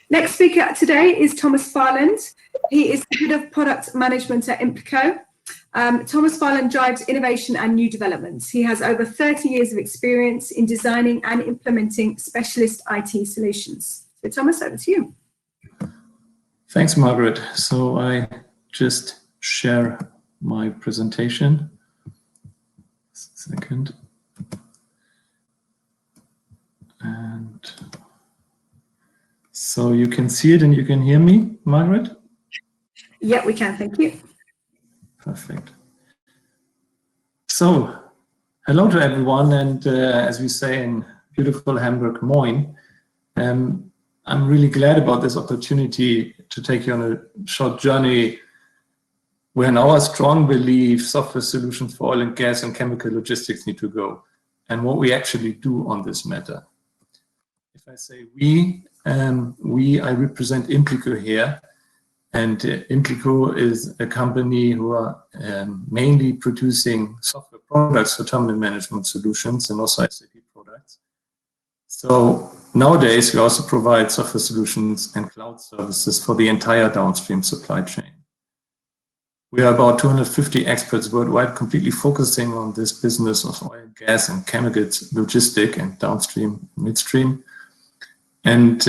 Next speaker today is Thomas Fahland. He is Head of Product Management at Implico. Thomas Fahland drives innovation and new developments. He has over 30 years of experience in designing and implementing specialist IT solutions. So Thomas, over to you. Thanks, Margaret. So I just share my presentation. Second. And so you can see it and you can hear me, Margaret? Yeah, we can. Thank you. Perfect. So, hello to everyone, and as we say in beautiful Hamburg, moin. I'm really glad about this opportunity to take you on a short journey where in our strong belief software solutions for oil and gas and chemical logistics need to go, and what we actually do on this matter. If I say I represent Implico here, and Implico is a company who are mainly producing software products for terminal management solutions and also SAP products. So nowadays we also provide software solutions and cloud services for the entire downstream supply chain. We are about 250 experts worldwide completely focusing on this business of oil and gas and chemicals, logistic and downstream, midstream. And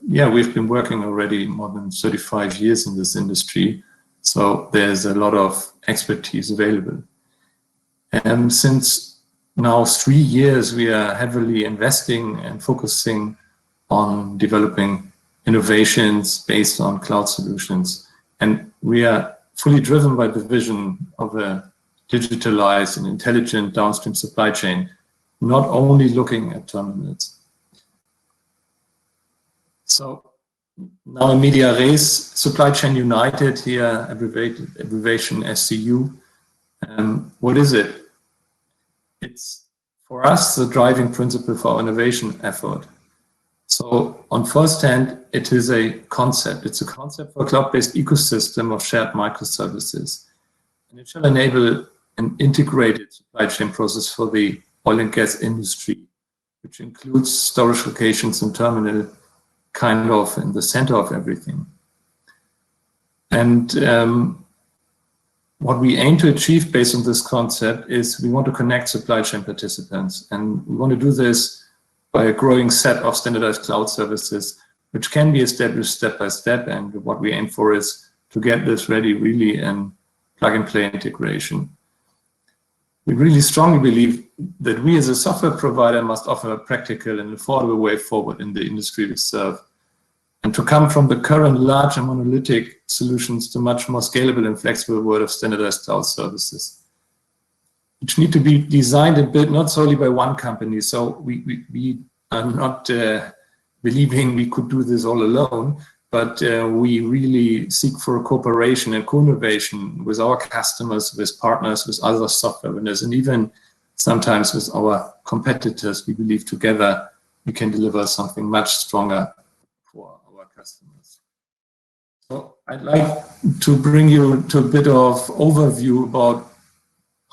we've been working already more than 35 years in this industry. So there's a lot of expertise available. And since now 3 years, we are heavily investing and focusing on developing innovations based on cloud solutions. And we are fully driven by the vision of a digitalized and intelligent downstream supply chain, not only looking at terminals. So now in media res, Supply Chain United here, abbreviation SCU. What is it? It's for us the driving principle for our innovation effort. So on first hand, it is a concept. It's a concept for a cloud-based ecosystem of shared microservices. And it shall enable an integrated supply chain process for the oil and gas industry, which includes storage locations and terminal kind of in the center of everything. And what we aim to achieve based on this concept is we want to connect supply chain participants. And we want to do this by a growing set of standardized cloud services, which can be established step by step. And what we aim for is to get this ready really in plug and play integration. We really strongly believe that we as a software provider must offer a practical and affordable way forward in the industry we serve, and to come from the current large and monolithic solutions to much more scalable and flexible world of standardized cloud services, which need to be designed and built not solely by one company. So we are not believing we could do this all alone, but we really seek for a cooperation and co-innovation with our customers, with partners, with other software vendors, and even sometimes with our competitors. We believe together we can deliver something much stronger for our customers. So I'd like to bring you to a bit of overview about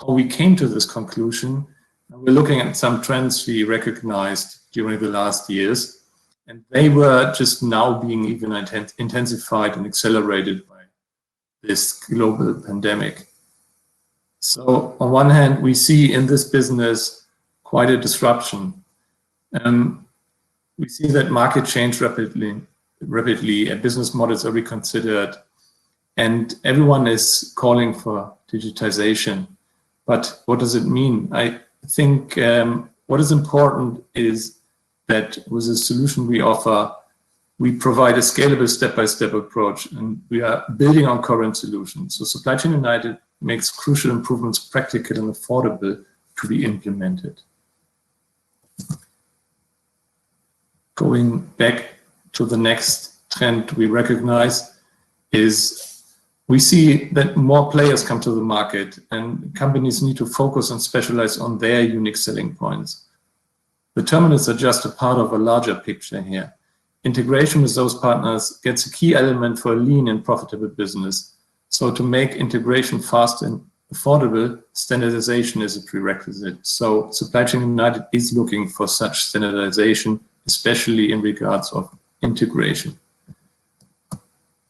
how we came to this conclusion. We're looking at some trends we recognized during the last years. And they were just now being even intensified and accelerated by this global pandemic. So on one hand, we see in this business quite a disruption. We see that market change rapidly, and business models are reconsidered, and everyone is calling for digitization. But what does it mean? I think what is important is that with the solution we offer, we provide a scalable step-by-step approach, and we are building on current solutions. So Supply Chain United makes crucial improvements practical and affordable to be implemented. Going back to the next trend we recognize is we see that more players come to the market, and companies need to focus and specialize on their unique selling points. The terminals are just a part of a larger picture here. Integration with those partners gets a key element for a lean and profitable business. So to make integration fast and affordable, standardization is a prerequisite. So Supply Chain United is looking for such standardization, especially in regards of integration.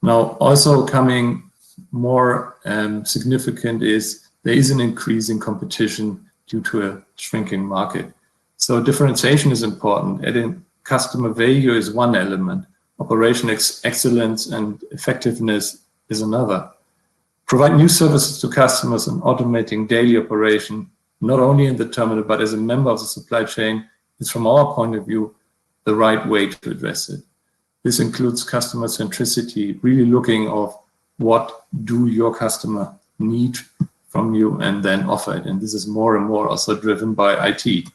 Now, also coming more significant is there is an increase in competition due to a shrinking market. So differentiation is important. Adding customer value is one element. Operation excellence and effectiveness is another. Provide new services to customers and automating daily operation, not only in the terminal, but as a member of the supply chain, is from our point of view, the right way to address it. This includes customer centricity, really looking of what do your customer need from you and then offer it. And this is more and more also driven by IT.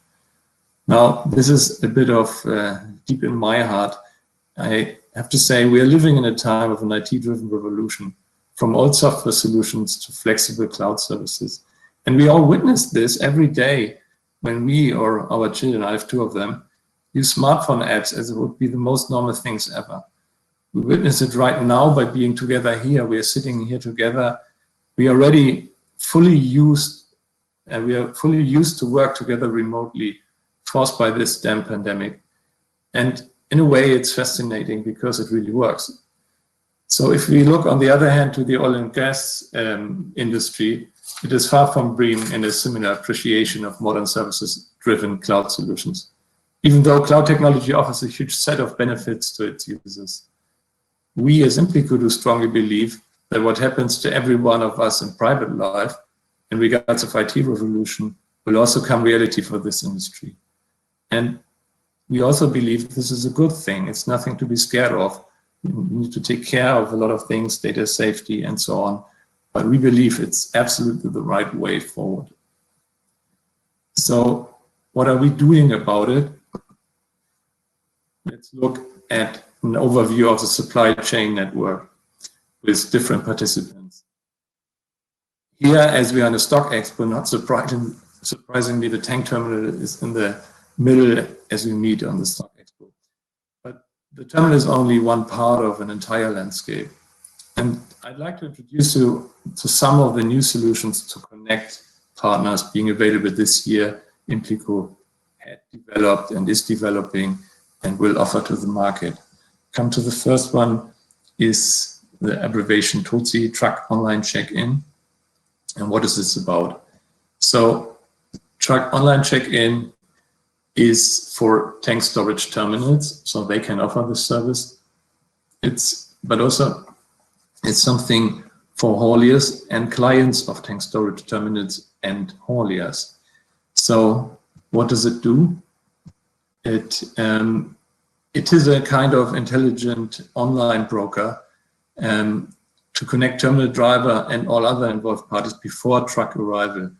Now, this is a bit of deep in my heart. I have to say we are living in a time of an IT-driven revolution, from old software solutions to flexible cloud services. And we all witness this every day when we or our children, I have two of them, use smartphone apps as it would be the most normal things ever. We witness it right now by being together here. We are sitting here together. We are already fully used, and we are fully used to work together remotely, forced by this damn pandemic. And in a way, it's fascinating because it really works. So if we look, on the other hand, to the oil and gas industry, it is far from being in a similar appreciation of modern services-driven cloud solutions, even though cloud technology offers a huge set of benefits to its users. We as Implico do strongly believe that what happens to every one of us in private life in regards of IT revolution will also come reality for this industry. And we also believe this is a good thing. It's nothing to be scared of. You need to take care of a lot of things, data safety and so on. But we believe it's absolutely the right way forward. So what are we doing about it? Let's look at an overview of the supply chain network with different participants. Here, as we are in a StocExpo, not surprisingly, the tank terminal is in the middle as we meet on the StocExpo. But the terminal is only one part of an entire landscape. And I'd like to introduce you to some of the new solutions to connect partners being available this year. Implico had developed and is developing and will offer to the market. Come to the first one is the abbreviation TOTSI, Truck Online Check-In. And what is this about? So Truck Online Check-In is for tank storage terminals, so they can offer this service. But also it's something for hauliers and clients of tank storage terminals and hauliers. So what does it do? It is a kind of intelligent online broker to connect terminal driver and all other involved parties before truck arrival.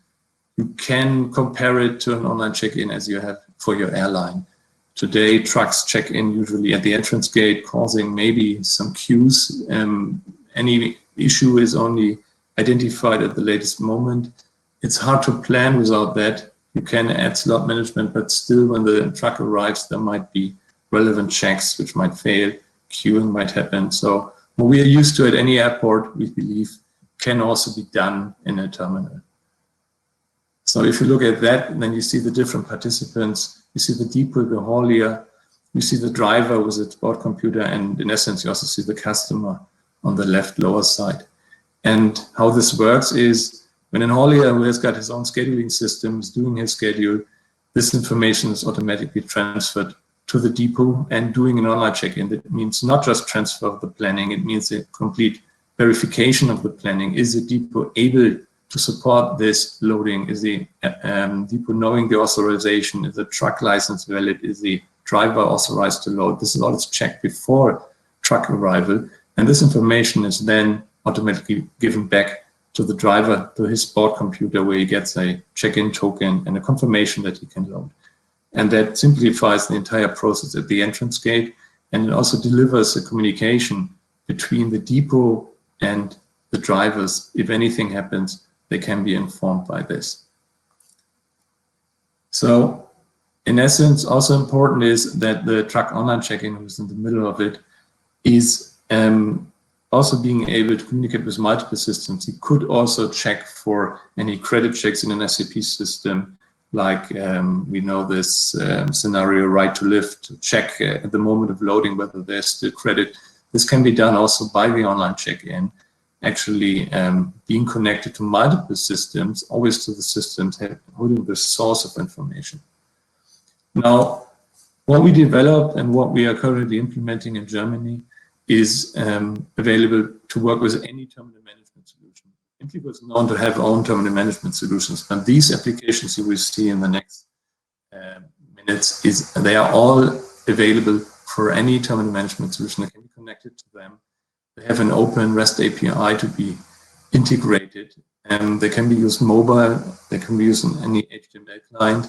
You can compare it to an online check-in as you have for your airline. Today, trucks check in usually at the entrance gate, causing maybe some queues. Any issue is only identified at the latest moment. It's hard to plan without that. You can add slot management, but still when the truck arrives, there might be relevant checks which might fail, queuing might happen. So what we are used to at any airport, we believe, can also be done in a terminal. So if you look at that, then you see the different participants. You see the depot, the haulier, you see the driver with its board computer, and in essence, you also see the customer on the left lower side. And how this works is when an haulier who has got his own scheduling system is doing his schedule, this information is automatically transferred to the depot and doing an online check-in. That means not just transfer of the planning, it means a complete verification of the planning. Is the depot able to support this loading? Is the depot knowing the authorization? Is the truck license valid? Is the driver authorized to load? This is all checked before truck arrival. And this information is then automatically given back to the driver, to his board computer, where he gets a check-in token and a confirmation that he can load. And that simplifies the entire process at the entrance gate. And it also delivers a communication between the depot and the drivers. If anything happens, they can be informed by this. So in essence, also important is that the truck online check-in, who's in the middle of it, is also being able to communicate with multiple systems. He could also check for any credit checks in an SAP system, like we know this scenario right to lift, to check at the moment of loading whether there's still credit This can be done also by the online check-in, actually being connected to multiple systems, always to the systems holding the source of information. Now, what we developed and what we are currently implementing in Germany is available to work with any terminal management solution. Implico is known to have own terminal management solutions, but these applications you will see in the next minutes, they are all available for any terminal management solution that can be connected to them. They have an open REST API to be integrated, and they can be used mobile, they can be used on any HTML client.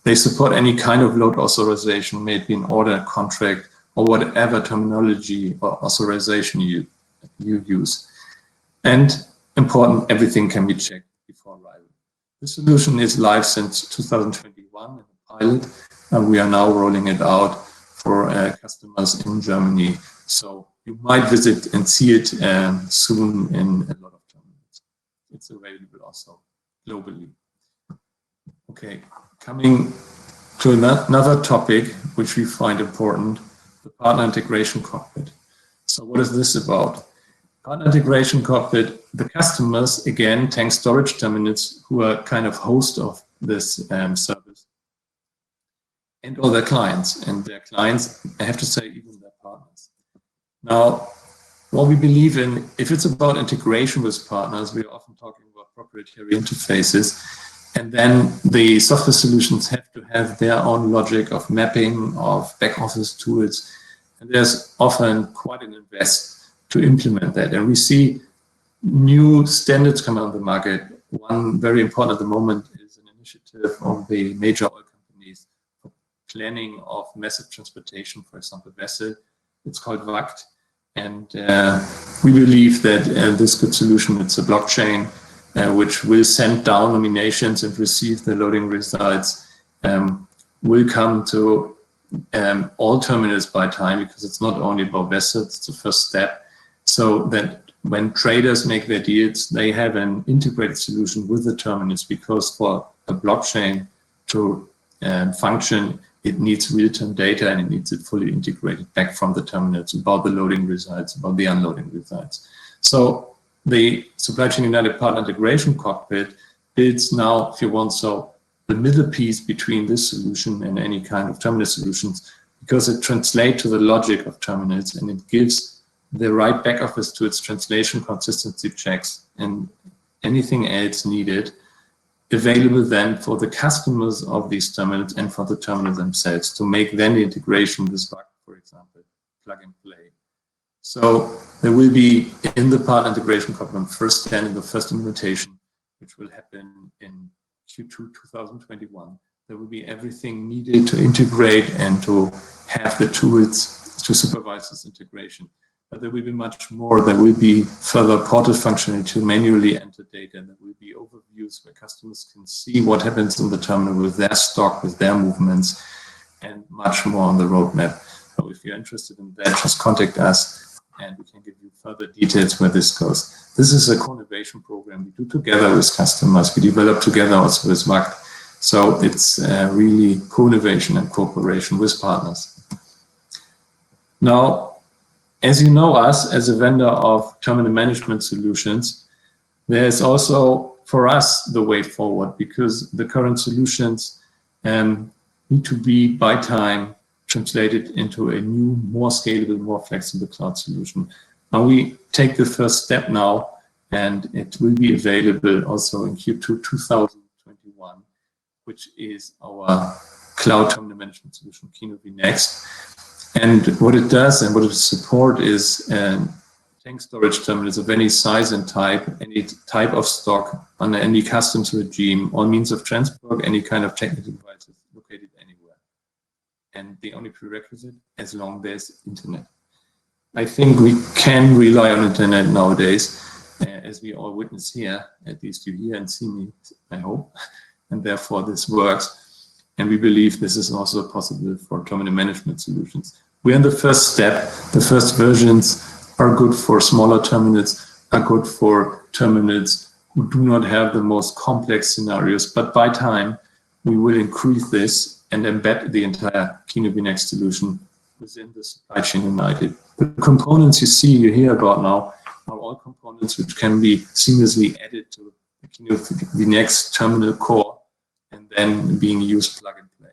They support any kind of load authorization, maybe an order, contract, or whatever terminology or authorization you use. And important, everything can be checked before arrival. The solution is live since 2021 in a pilot, and we are now rolling it out for customers in Germany. So you might visit and see it soon in a lot of terminals. It's available also globally. Okay, coming to another topic which we find important, the partner integration cockpit. So what is this about? Partner integration cockpit, the customers, again, tank storage terminals who are kind of host of this service, and all their clients. And their clients, I have to say, even their partners. Now, what we believe in, if it's about integration with partners, we're often talking about proprietary interfaces. And then the software solutions have to have their own logic of mapping, of back office tools. And there's often quite an invest to implement that. And we see new standards come on the market. One very important at the moment is an initiative of the major oil companies for planning of massive transportation, for example, vessel. It's called WACT. And we believe that this good solution, it's a blockchain, which will send down nominations and receive the loading results, will come to all terminals by time, because it's not only about vessels, it's the first step. So that when traders make their deals, they have an integrated solution with the terminals, because for a blockchain to function, it needs real-time data and it needs it fully integrated back from the terminals about the loading results, about the unloading results. So the Supply Chain United Partner Integration Cockpit builds now, if you want so, the middle piece between this solution and any kind of terminal solutions, because it translates to the logic of terminals and it gives the right back office to its translation consistency checks and anything else needed available then for the customers of these terminals and for the terminals themselves to make then the integration with WACT, for example, plug and play. So there will be in the partner integration cockpit first stand in the first implementation, which will happen in Q2 2021. There will be everything needed to integrate and to have the tools to supervise this integration. But there will be much more. There will be further portal functionality to manually enter data. And there will be overviews where customers can see what happens in the terminal with their stock, with their movements, and much more on the roadmap. So if you're interested in that, just contact us and we can give you further details where this goes. This is a co-innovation program we do together with customers. We develop together also with WACT. So it's really co-innovation and cooperation with partners. Now, as you know us as a vendor of terminal management solutions, there's also for us the way forward, because the current solutions need to be by time translated into a new, more scalable, more flexible cloud solution. Now we take the first step now, and it will be available also in Q2 2021, which is our cloud terminal management solution, Kino vNext. And what it does and what it supports is tank storage terminals of any size and type, any type of stock, under any customs regime, all means of transport, any kind of technical devices located anywhere. And the only prerequisite, as long as there's internet. I think we can rely on internet nowadays, as we all witness here, at least you hear and see me, I hope, and therefore this works. And we believe this is also possible for terminal management solutions. We're in the first step. The first versions are good for smaller terminals, are good for terminals who do not have the most complex scenarios. But by time, we will increase this and embed the entire Kino vNext solution within the supply chain united. The components you hear about now are all components which can be seamlessly added to the next terminal core and then being used plug and play.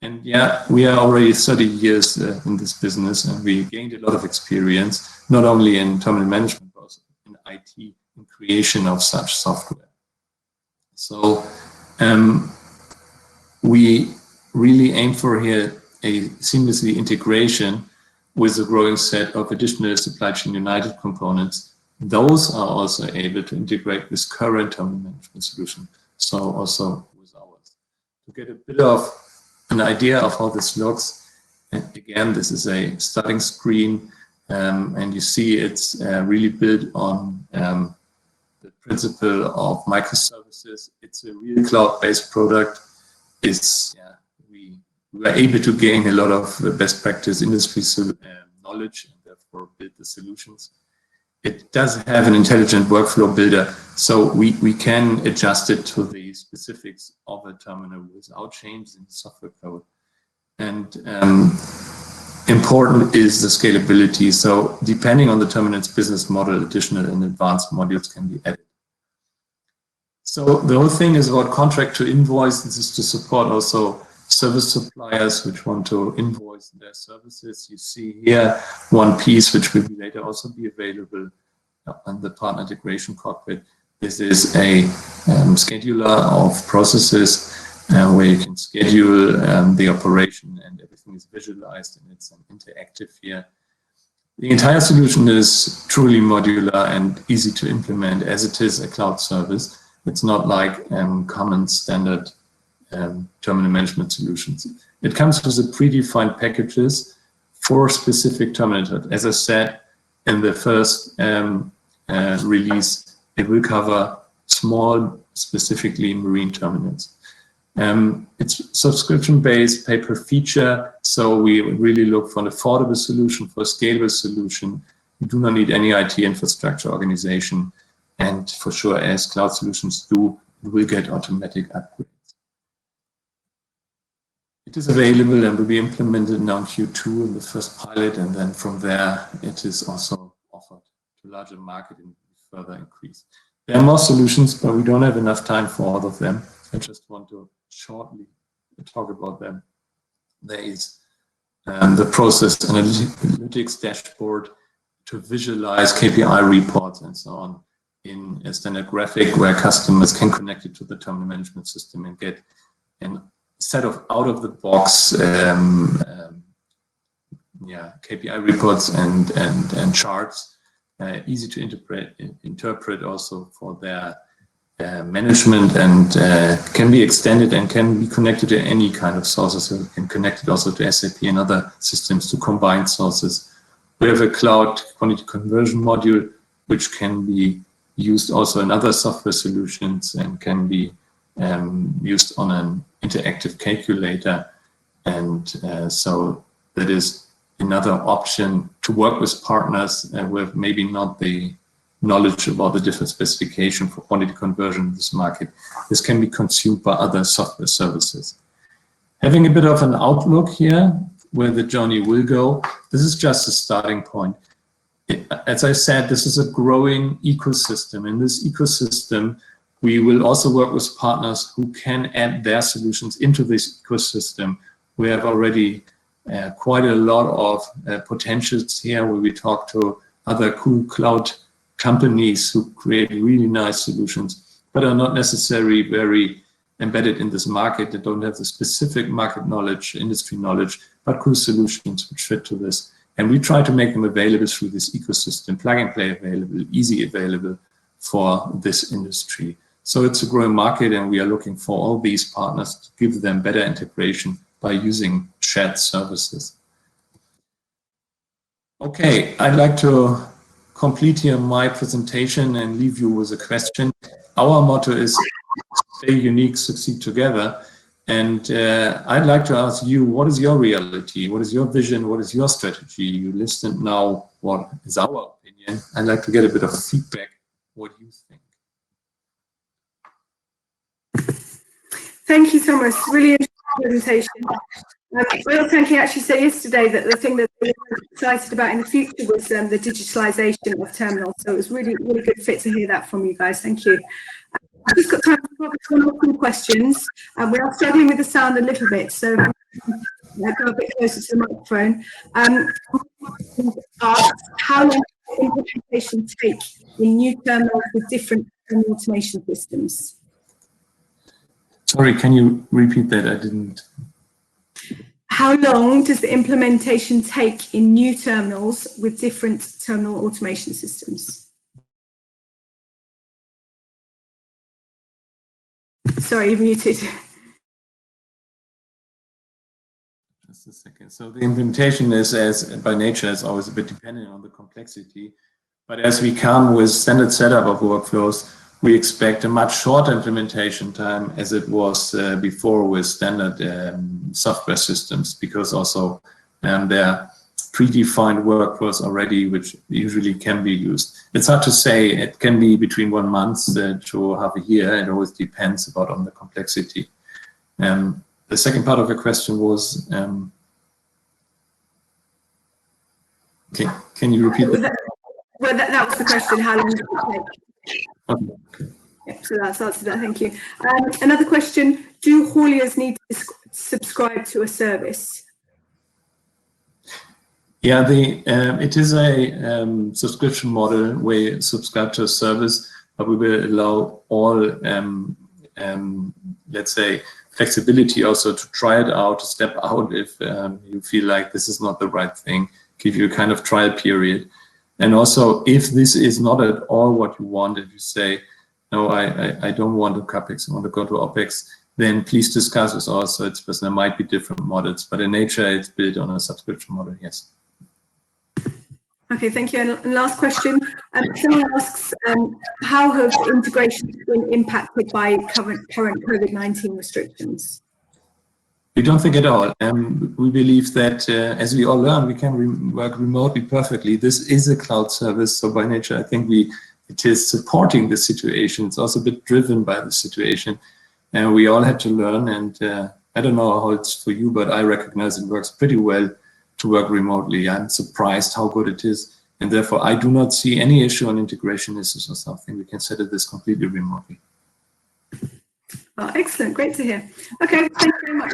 And yeah, we are already 30 years in this business, and we gained a lot of experience, not only in terminal management, but also in IT, in creation of such software. So we really aim for here a seamlessly integration with a growing set of additional supply chain united components. Those are also able to integrate with current terminal management solution, so also with ours. To get a bit of an idea of how this looks, and again, this is a starting screen, and you see it's really built on the principle of microservices. It's a real cloud-based product. We were able to gain a lot of best practice industry knowledge and therefore build the solutions. It does have an intelligent workflow builder, so we can adjust it to the specifics of a terminal without changing the software code. And important is the scalability. So depending on the terminal's business model, additional and advanced modules can be added. So the whole thing is about contract to invoice. This is to support also service suppliers which want to invoice their services. You see here one piece which will later also be available on the partner integration cockpit. This is a scheduler of processes where you can schedule the operation, and everything is visualized and it's interactive here. The entire solution is truly modular and easy to implement, as it is a cloud service. It's not like common standard terminal management solutions. It comes with the predefined packages for specific terminal types. As I said in the first release, it will cover small, specifically marine terminals. It's subscription-based, pay per feature, so we really look for an affordable solution, for a scalable solution. You do not need any IT infrastructure organization, and for sure, as cloud solutions do, you will get automatic upgrades. It is available and will be implemented now in Q2 in the first pilot, and then from there, it is also offered to larger market and further increase. There are more solutions, but we don't have enough time for all of them. I just want to shortly talk about them. There is the process analytics dashboard to visualize KPI reports and so on in a standard graphic where customers can connect it to the terminal management system and get a set of out-of-the-box KPI reports and charts, easy to interpret also for their management, and can be extended and can be connected to any kind of sources. So we can connect it also to SAP and other systems to combine sources. We have a cloud quantity conversion module, which can be used also in other software solutions and can be used on an interactive calculator. And so that is another option to work with partners with maybe not the knowledge about the different specification for quantity conversion in this market. This can be consumed by other software services. Having a bit of an outlook here, where the journey will go, this is just a starting point. As I said, this is a growing ecosystem. In this ecosystem, we will also work with partners who can add their solutions into this ecosystem. We have already quite a lot of potentials here where we talk to other cool cloud companies who create really nice solutions, but are not necessarily very embedded in this market. They don't have the specific market knowledge, industry knowledge, but cool solutions which fit to this. And we try to make them available through this ecosystem, plug and play available, easy available for this industry. So it's a growing market, and we are looking for all these partners to give them better integration by using shared services. Okay, I'd like to complete here my presentation and leave you with a question. Our motto is stay unique, succeed together. And I'd like to ask you, what is your reality? What is your vision? What is your strategy? You listened now, what is our opinion? I'd like to get a bit of feedback. What do you think? Thank you, Thomas. Really interesting presentation. Real Tanky actually said yesterday that the thing that they were excited about in the future was the digitalisation of terminals. So it was really, really good fit to hear that from you guys. Thank you. I've just got time for probably one or two questions. We are struggling with the sound a little bit, so go a bit closer to the microphone. How long does implementation take in new terminals with different automation systems? Sorry, can you repeat that? I didn't. How long does the implementation take in new terminals with different terminal automation systems? Sorry, you're muted. Just a second. So the implementation is, as by nature, is always a bit dependent on the complexity. But as we come with standard setup of workflows, we expect a much shorter implementation time as it was before with standard software systems, because also there are predefined workflows already, which usually can be used. It's hard to say. It can be between 1 month to half a year. It always depends about on the complexity. The second part of the question was, okay, can you repeat that? Well, that was the question. How long does it take? Okay. Yep, so that's answered that. Thank you. Another question: do hauliers need to subscribe to a service? Yeah, it is a subscription model where you subscribe to a service, but we will allow all, let's say, flexibility also to try it out, to step out if you feel like this is not the right thing, give you a kind of trial period. And also, if this is not at all what you want, if you say, no, I don't want to CapEx, I want to go to OpEx, then please discuss with also, because there might be different models, but in nature, it's built on a subscription model, yes. Okay, thank you. And last question, someone asks, how have integrations been impacted by current COVID-19 restrictions? We don't think at all. We believe that as we all learn, we can work remotely perfectly. This is a cloud service, so by nature, I think it is supporting the situation. It's also a bit driven by the situation, and we all had to learn. And I don't know how it's for you, but I recognize it works pretty well to work remotely. I'm surprised how good it is, and therefore I do not see any issue on integration issues or something. We can settle this completely remotely. Oh, excellent, great to hear. Okay, thank you very much.